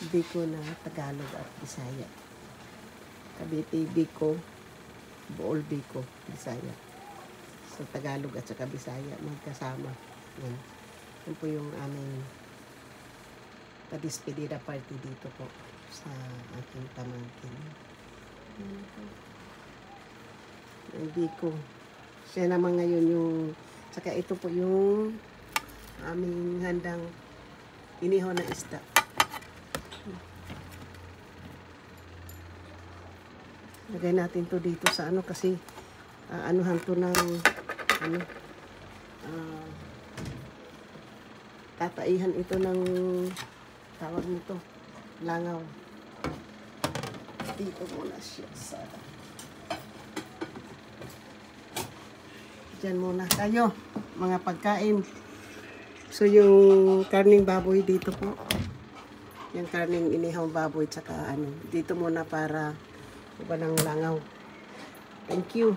Biko na Tagalog at Bisaya. Cavite Biko, Bohol Biko, Bisaya. So Tagalog at saka Bisaya magkasama. Yan. Yan po yung aming padispedida party dito po sa aking pamangkin. Yan po. Yung Biko. Siya naman ngayon yung, saka ito po yung aming handang inihaw na isda. Lagay natin to dito sa ano kasi anuhan to ng ano tataihan ito ng tawag nito langaw. Dito muna siya sa dyan muna tayo mga pagkain. So yung karning baboy dito po, yung karning inihang baboy tsaka ano dito muna para iba ng langaw. Thank you.